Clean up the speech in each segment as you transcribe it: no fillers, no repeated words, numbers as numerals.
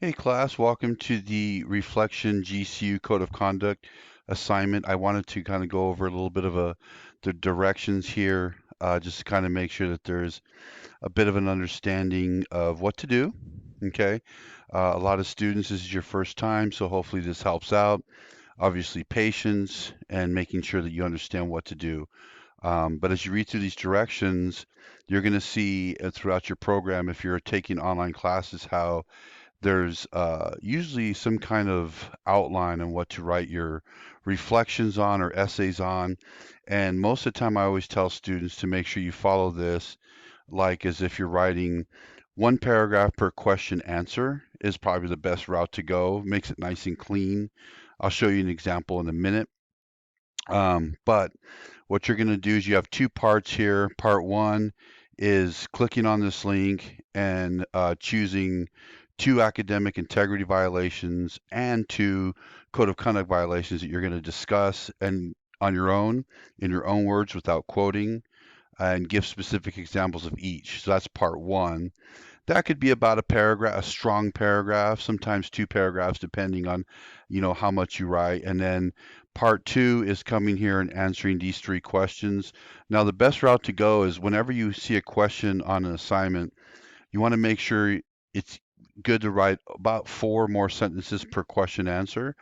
Hey class, welcome to the Reflection GCU Code of Conduct assignment. I wanted to kind of go over a little bit of the directions here, just to kind of make sure that there's a bit of an understanding of what to do. Okay, a lot of students, this is your first time, so hopefully this helps out. Obviously, patience and making sure that you understand what to do. But as you read through these directions, you're going to see throughout your program, if you're taking online classes, how there's usually some kind of outline on what to write your reflections on or essays on. And most of the time, I always tell students to make sure you follow this, like as if you're writing one paragraph per question answer is probably the best route to go. Makes it nice and clean. I'll show you an example in a minute. But what you're going to do is you have two parts here. Part one is clicking on this link and choosing two academic integrity violations and two code of conduct violations that you're going to discuss and on your own, in your own words without quoting, and give specific examples of each. So that's part one. That could be about a paragraph, a strong paragraph, sometimes two paragraphs, depending on, how much you write. And then part two is coming here and answering these three questions. Now, the best route to go is whenever you see a question on an assignment, you want to make sure it's good to write about four more sentences per question answer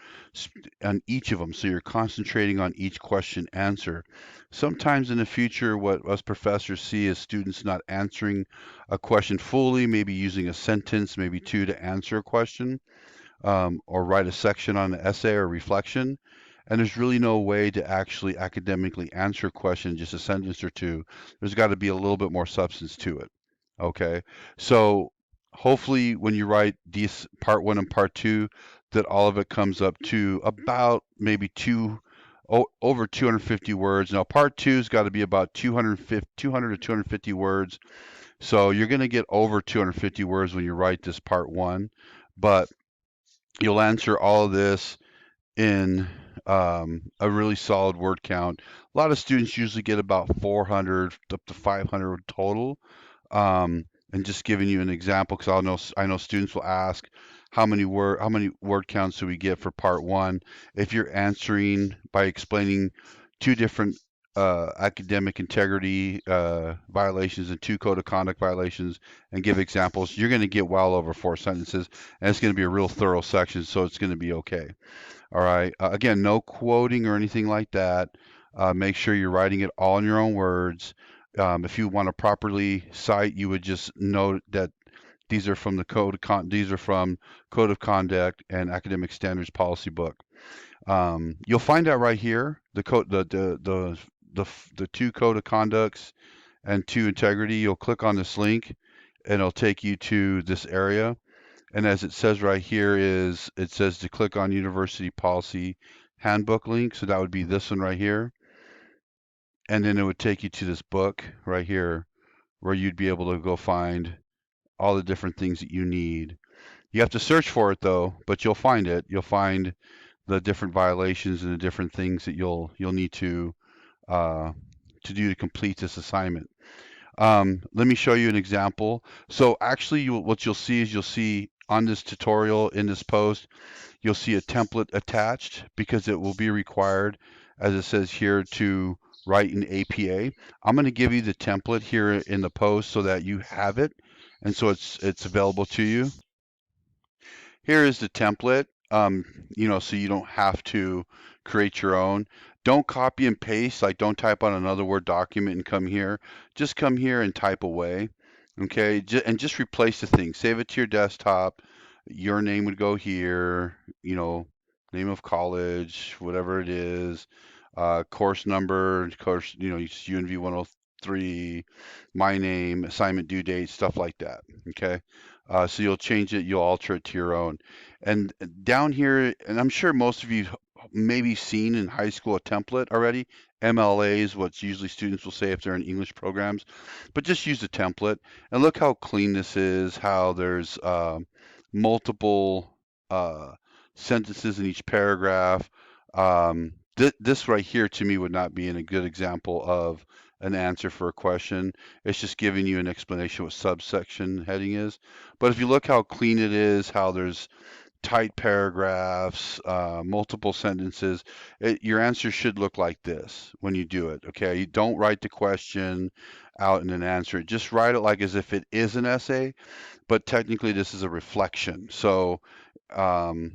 on each of them. So you're concentrating on each question answer. Sometimes in the future, what us professors see is students not answering a question fully, maybe using a sentence, maybe two to answer a question, or write a section on an essay or reflection. And there's really no way to actually academically answer a question in just a sentence or two. There's got to be a little bit more substance to it. Okay. So hopefully when you write these part one and part two, that all of it comes up to about maybe over 250 words. Now part two's got to be about 200 to 250 words. So you're going to get over 250 words when you write this part one, but you'll answer all of this in a really solid word count. A lot of students usually get about 400 up to 500 total. And just giving you an example, because I know students will ask how many word counts do we get for part one. If you're answering by explaining two different academic integrity violations and two code of conduct violations and give examples, you're going to get well over four sentences, and it's going to be a real thorough section, so it's going to be okay. All right. Again, no quoting or anything like that. Make sure you're writing it all in your own words. If you want to properly cite, you would just note that these are from Code of Conduct and Academic Standards Policy Book. You'll find out right here the two Code of Conducts and two Integrity. You'll click on this link, and it'll take you to this area. And as it says right here it says to click on University Policy Handbook link. So that would be this one right here. And then it would take you to this book right here where you'd be able to go find all the different things that you need. You have to search for it though, but you'll find it. You'll find the different violations and the different things that you'll need uh, to do to complete this assignment. Let me show you an example. So actually, what you'll see is you'll see on this tutorial in this post, you'll see a template attached because it will be required, as it says here, to write an APA. I'm going to give you the template here in the post so that you have it, and so it's available to you. Here is the template, so you don't have to create your own. Don't copy and paste, like don't type on another Word document and come here. Just come here and type away, okay? And just replace the thing. Save it to your desktop. Your name would go here, name of college, whatever it is, course number, course, it's UNV 103, my name, assignment due date, stuff like that, okay? So you'll change it, you'll alter it to your own. And down here, and I'm sure most of you maybe seen in high school a template already. MLA is what usually students will say if they're in English programs, but just use the template. And look how clean this is, how there's multiple sentences in each paragraph. This right here to me would not be a good example of an answer for a question. It's just giving you an explanation what subsection heading is. But if you look how clean it is, how there's tight paragraphs, multiple sentences, your answer should look like this when you do it. Okay, you don't write the question out and then answer it. Just write it like as if it is an essay, but technically this is a reflection. So um,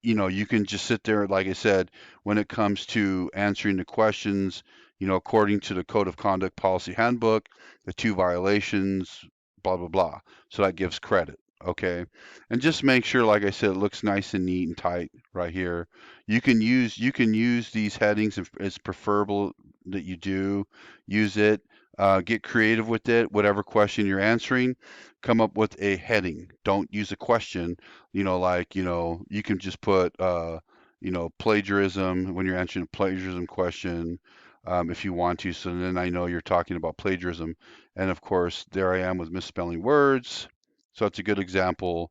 you can just sit there, like I said, when it comes to answering the questions, according to the Code of Conduct Policy Handbook, the two violations, blah, blah, blah. So that gives credit. Okay. And just make sure, like I said, it looks nice and neat and tight right here. You can use these headings if it's preferable that you do use it. Get creative with it. Whatever question you're answering, come up with a heading. Don't use a question, like, you can just put, plagiarism when you're answering a plagiarism question, if you want to. So then I know you're talking about plagiarism. And of course, there I am with misspelling words. So it's a good example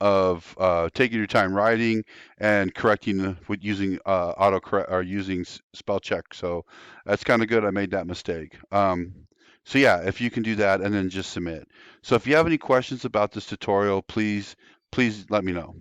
of taking your time writing and correcting with using autocorrect or using spell check. So that's kind of good. I made that mistake. So yeah, if you can do that and then just submit. So if you have any questions about this tutorial, please let me know.